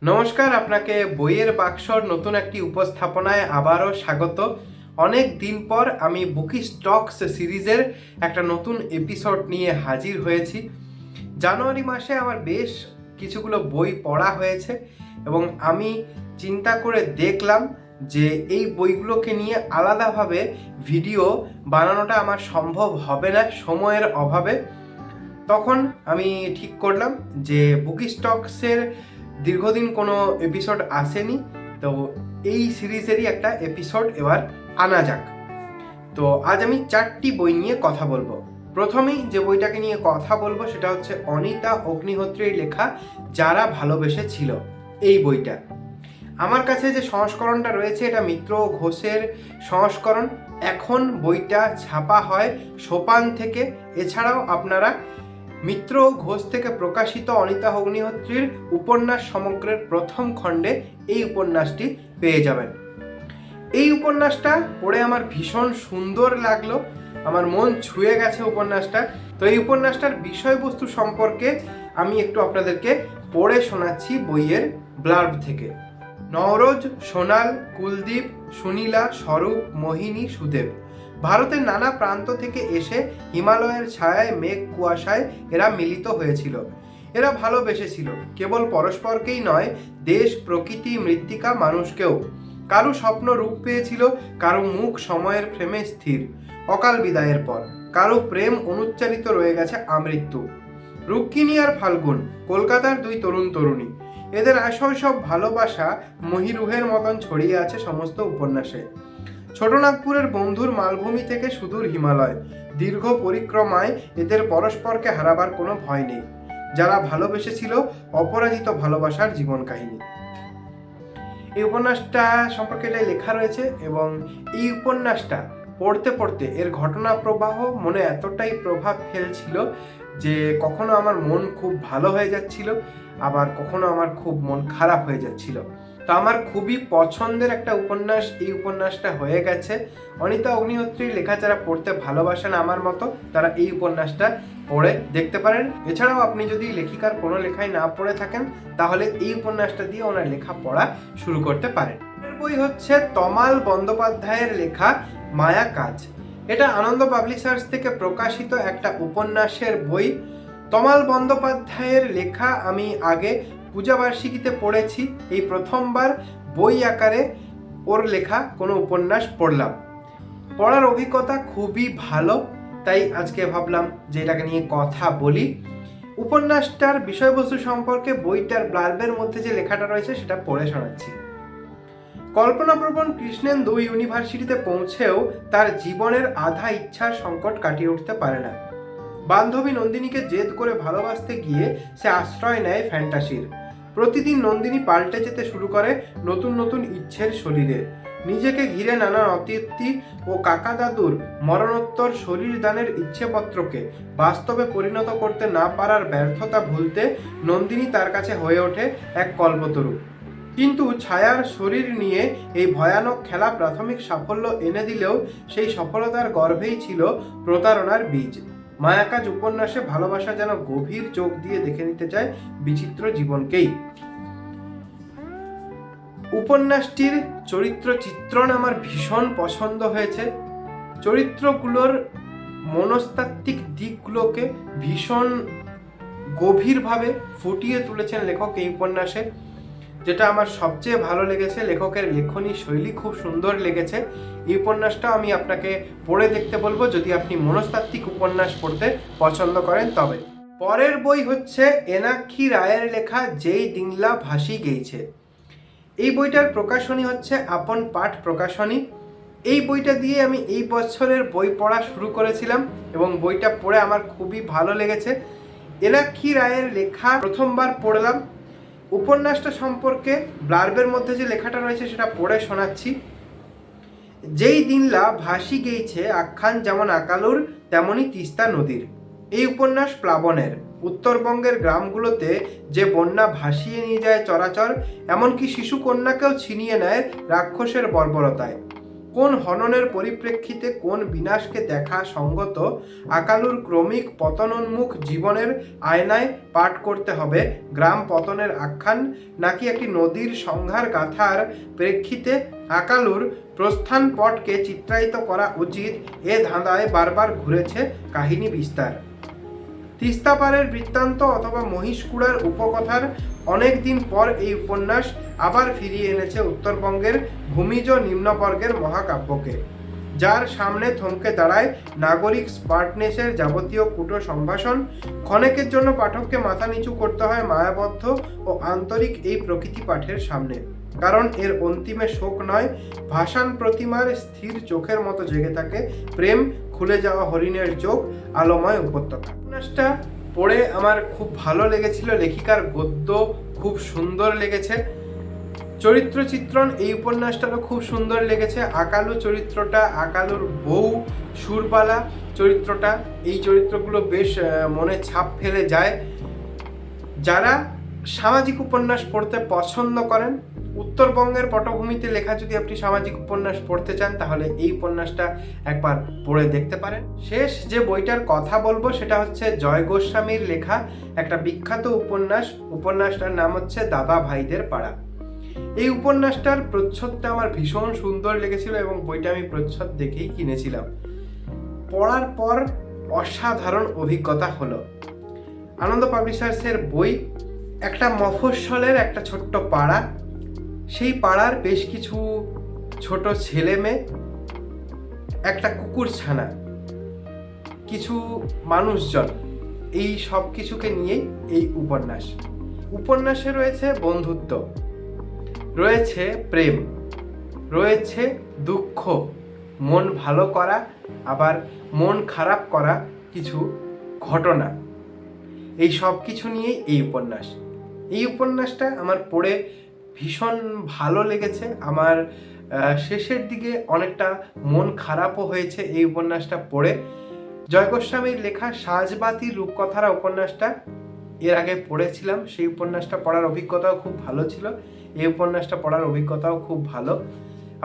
নমস্কার, আপনাকে বইয়ের বাক্সর নতুন একটি উপস্থাপনায় আবারও স্বাগত। অনেক দিন পর আমি বুকি স্টকস সিরিজের একটা নতুন এপিসোড নিয়ে হাজির হয়েছি। জানুয়ারি মাসে আমার বেশ কিছুগুলো বই পড়া হয়েছে এবং আমি চিন্তা করে দেখলাম যে এই বইগুলোকে নিয়ে আলাদাভাবে ভিডিও বানানোটা আমার সম্ভব হবে না সময়ের অভাবে। তখন আমি ঠিক করলাম যে বুকি স্টকসের দীর্ঘদিন কোনো এপিসোড আসেনি, তো এই সিরিজেরই একটা এপিসোড এবার আনা যাক। তো আজ আমি 4টি বই নিয়ে কথা বলবো। প্রথমেই যে বইটাকে নিয়ে কথা বলবো সেটা হচ্ছে অনিতা অগ্নিহোত্রীর লেখা যারা ভালোবেসেছিল। এই বইটা আমার কাছে যে সংস্করণটা রয়েছে এটা মিত্র ঘোষের সংস্করণ। এখন বইটা ছাপা হয় সোপান থেকে। এছাড়াও আপনারা মিত্র ঘোষ থেকে প্রকাশিত অনিতা অগ্নিহোত্রীর উপন্যাস সমগ্রের প্রথম খণ্ডে এই উপন্যাসটি পেয়ে যাবেন। এই উপন্যাসটা পড়ে আমার ভীষণ সুন্দর লাগলো, আমার মন ছুঁয়ে গেছে উপন্যাসটা। তো এই উপন্যাসটার বিষয়বস্তু সম্পর্কে আমি একটু আপনাদেরকে পড়ে শোনাচ্ছি বইয়ের ব্লার্ব থেকে। নওরোজ, সোনাল, কুলদীপ, সুনীলা, স্বরূপ, মোহিনী, সুদেব ভারতের নানা প্রান্ত থেকে এসে হিমালয়ের ছায়ায় মেঘ কুয়াশায় এরা মিলিত হয়েছিল। এরা ভালোবেসেছিল কেবল পরস্পরকেই নয়, দেশ, প্রকৃতি, মৃত্তিকা, মানুষকেও। কারো স্বপ্ন রূপ পেয়েছিল, কারো মুখ সময়ের ফ্রেমে স্থির অকাল বিদায়ের পর, কারো প্রেম অনুচ্চারিত রয়ে গেছে আমৃত্যু। রুক্মিণী আর ফাল্গুন কলকাতার দুই তরুণ তরুণী, এদের শৈশব ভালোবাসা মহিরুহের মতন ছড়িয়ে আছে সমস্ত উপন্যাসে। ছোটনাগপুরের বন্ধুর মালভূমি থেকে সুদূর হিমালয়, দীর্ঘ পরিক্রমায় এদের পরস্পরকে হারাবার কোনো ভয় নেই। যারা ভালোবেসেছিল, অপরাজিত ভালোবাসার জীবন কাহিনী। এই উপন্যাসটা সম্পর্কে এটাই লেখা রয়েছে এবং এই উপন্যাসটা পড়তে পড়তে এর ঘটনা প্রবাহ মনে এতটাই প্রভাব ফেলছিল যে কখনো আমার মন খুব ভালো হয়ে যাচ্ছিল, আবার কখনো আমার খুব মন খারাপ হয়ে যাচ্ছিল। তো আমার খুবই পছন্দের একটা উপন্যাস এই উপন্যাসটা হয়ে গেছে। অনিতা অগ্নিহোত্রীর লেখা যারা পড়তে ভালোবাসেন আমার মতো, তারা এই উপন্যাসটা পড়ে দেখতে পারেন। এছাড়াও আপনি যদি লেখিকার কোনো লেখাই না পড়ে থাকেন, তাহলে এই উপন্যাসটা দিয়ে ওনার লেখা পড়া শুরু করতে পারেন। বই হচ্ছে তমাল বন্দ্যোপাধ্যায়ের লেখা মায়া কাজ। এটা আনন্দ পাবলিশার্স থেকে প্রকাশিত একটা উপন্যাসের বই। তমাল বন্দ্যোপাধ্যায়ের লেখা আমি আগে পূজাবার্ষিকীতে পড়েছি, এই প্রথমবার বই আকারে ওর লেখা কোনো উপন্যাস পড়লাম। পড়ার অভিজ্ঞতা খুবই ভালো, তাই আজকে ভাবলাম যে এটাকে নিয়ে কথা বলি। উপন্যাসটার বিষয়বস্তু সম্পর্কে বইটার ব্লার্বের মধ্যে যে লেখাটা রয়েছে সেটা পড়ে শোনাচ্ছি। কল্পনাপ্রবণ কৃষ্ণেন্দু ইউনিভার্সিটিতে পৌঁছেও তার জীবনের আধা ইচ্ছার সংকট কাটিয়ে উঠতে পারে না। বান্ধবী নন্দিনীকে জেদ করে ভালোবাসতে গিয়ে সে আশ্রয় নেয় ফ্যান্টাসির। প্রতিদিন নন্দিনী পাল্টে যেতে শুরু করে নতুন নতুন ইচ্ছের শরীরে। নিজেকে ঘিরে নানা অতীতি ও কাকা দাদুর মরণোত্তর শরীর দানের ইচ্ছেপত্রকে বাস্তবে পরিণত করতে না পারার ব্যর্থতা ভুলতে নন্দিনী তার কাছে হয়ে ওঠে এক কল্পতরু। কিন্তু ছায়ার শরীর নিয়ে এই ভয়ানক খেলা প্রাথমিক সাফল্য এনে দিলেও সেই সফলতার গর্ভেই ছিল প্রতারণার বীজ। মায়াকাজ উপন্যাসে ভালোবাসা যেন গভীর চোখ দিয়ে দেখে নিতে চায় বিচিত্র জীবনকেই। উপন্যাসটির চরিত্র চিত্রণ আমার ভীষণ পছন্দ হয়েছে। চরিত্রগুলোর মনস্তাত্ত্বিক দিকগুলোকে ভীষণ গভীরভাবে ফুটিয়ে তুলেছেন লেখক এই উপন্যাসে। যেটা আমার সবচেয়ে ভালো লেগেছে, লেখকের লেখনী শৈলী খুব সুন্দর লেগেছে। এই উপন্যাসটা আমি আপনাকে পড়ে দেখতে বলবো যদি আপনি মনস্তাত্ত্বিক উপন্যাস পড়তে পছন্দ করেন তবে। পরের বই হচ্ছে এনাক্ষী রায়ের লেখা যেই দিংলা ভাসি গেইছে। এই বইটার প্রকাশনী হচ্ছে আপন পাঠ প্রকাশনী। এই বইটা দিয়ে আমি এই বছরের বই পড়া শুরু করেছিলাম এবং বইটা পড়ে আমার খুবই ভালো লেগেছে। এনাক্ষী রায়ের লেখা প্রথমবার পড়লাম। উপন্যাসটা সম্পর্কে ব্লার্বের মধ্যে যে লেখাটা রয়েছে সেটা পড়ে শোনাচ্ছি। যেই দিনলা ভাসি গেইছে আখ্যান যেমন আকালুর তেমনি তিস্তা নদীর। এই উপন্যাস প্লাবনের। উত্তরবঙ্গের গ্রামগুলোতে যে বন্যা ভাসিয়ে নিয়ে যায় চরাচর, এমনকি শিশু কন্যাকেও ছিনিয়ে নেয় রাক্ষসের বর্বরতায়। কোন হননের পরিপ্রেক্ষিতে কোন বিনাশকে দেখা সঙ্গত আকালুর ক্রমিক পতনোন্মুখ জীবনের আয়নায় পাঠ করতে হবে গ্রাম পতনের আখ্যান, নাকি একটি নদীর সংহার গাথার প্রেক্ষিতে আকালুর প্রস্থান পটকে চিত্রায়িত করা উচিত, এ ধাঁধায় বারবার ঘুরেছে কাহিনী বিস্তার। তিস্তাপারের বৃত্তান্ত অথবা মহিষকুড়ার উপকথার অনেক দিন পর এই উপন্যাস আবার ফিরিয়ে এনেছে উত্তরবঙ্গের ভূমিজ নিম্নবর্গের মহাকাব্যকে, যার সামনে থমকে দাঁড়ায় নাগরিক স্মার্টনেসের যাবতীয় কুটো সম্ভাষণ। ক্ষণেকের জন্য পাঠককে মাথা নিচু করতে হয় মায়াবদ্ধ ও আন্তরিক এই প্রকৃতি পাঠের সামনে, কারণ এর অন্তিমে শোক নয়, ভাসান প্রতিমার স্থির চোখের মতো জেগে থাকে প্রেম, খুলে যাওয়া হরিণের চোখ, আলোময় উপত্যকা। উপন্যাসটা পড়ে আমার খুব ভালো লেগেছিল, লেখিকার গদ্য খুব সুন্দর লেগেছে, চরিত্র চিত্রণ এই উপন্যাসটারও খুব সুন্দর লেগেছে। আকালু চরিত্রটা, আকালুর বউ সুরবালা চরিত্রটা, এই চরিত্রগুলো বেশ মনে ছাপ ফেলে যায়। যারা সামাজিক উপন্যাস পড়তে পছন্দ করেন, উত্তরবঙ্গের পটভূমিতে লেখা যদি আপনি সামাজিক উপন্যাস পড়তে চান, তাহলে এই উপন্যাসটা একবার পড়ে দেখতে পারেন। শেষ যে বইটার কথা বলবো সেটা হচ্ছে জয় গোস্বামীর লেখা একটা বিখ্যাত উপন্যাস। উপন্যাসটার নাম হচ্ছে দাদা ভাইদের পাড়া। এই উপন্যাসটার প্রচ্ছদটা আমার ভীষণ সুন্দর লেগেছিল এবং বইটা আমি প্রচ্ছদ দেখেই কিনেছিলাম। পড়ার পর অসাধারণ অভিজ্ঞতা হলো। আনন্দ পাবলিশার্সের বই। একটা মফস্বলের একটা ছোট্ট পাড়া, সেই পাড়ার বেশ কিছু ছোট ছেলে মেয়ে, একটা কুকুর ছানা, কিছু মানুষজন, এই সব কিছুকে নিয়েই এই উপন্যাস। উপন্যাসে রয়েছে বন্ধুত্ব, রয়েছে প্রেম, রয়েছে দুঃখ, মন ভালো করা আবার মন খারাপ করা কিছু ঘটনা, এই সব কিছু নিয়েই এই উপন্যাস। এই উপন্যাসটা আমার পড়ে ভীষণ ভালো লেগেছে। আমার শেষের দিকে অনেকটা মন খারাপও হয়েছে এই উপন্যাসটা পড়ে। জয় গোস্বামীর লেখা সাজবাতির রূপকথারা উপন্যাসটা এর আগে পড়েছিলাম, সেই উপন্যাসটা পড়ার অভিজ্ঞতাও খুব ভালো ছিল। এই উপন্যাসটা পড়ার অভিজ্ঞতাও খুব ভালো,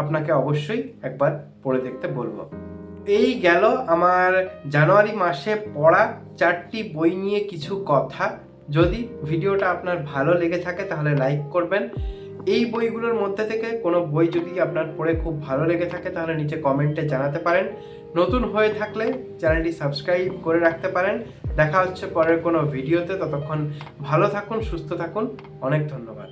আপনাকে অবশ্যই একবার পড়ে দেখতে বলবো। এই গেল আমার জানুয়ারি মাসে পড়া 4টি বই নিয়ে কিছু কথা। যদি ভিডিওটা আপনার ভালো লেগে থাকে তাহলে লাইক করবেন। এই বইগুলোর মধ্যে থেকে কোনো বই যদি আপনার পড়ে খুব ভালো লেগে থাকে তাহলে নিচে কমেন্টে জানাতে পারেন। নতুন হয়ে থাকলে চ্যানেলটি সাবস্ক্রাইব করে রাখতে পারেন। দেখা হচ্ছে পরের কোনো ভিডিওতে, ততক্ষণ ভালো থাকুন, সুস্থ থাকুন, অনেক ধন্যবাদ।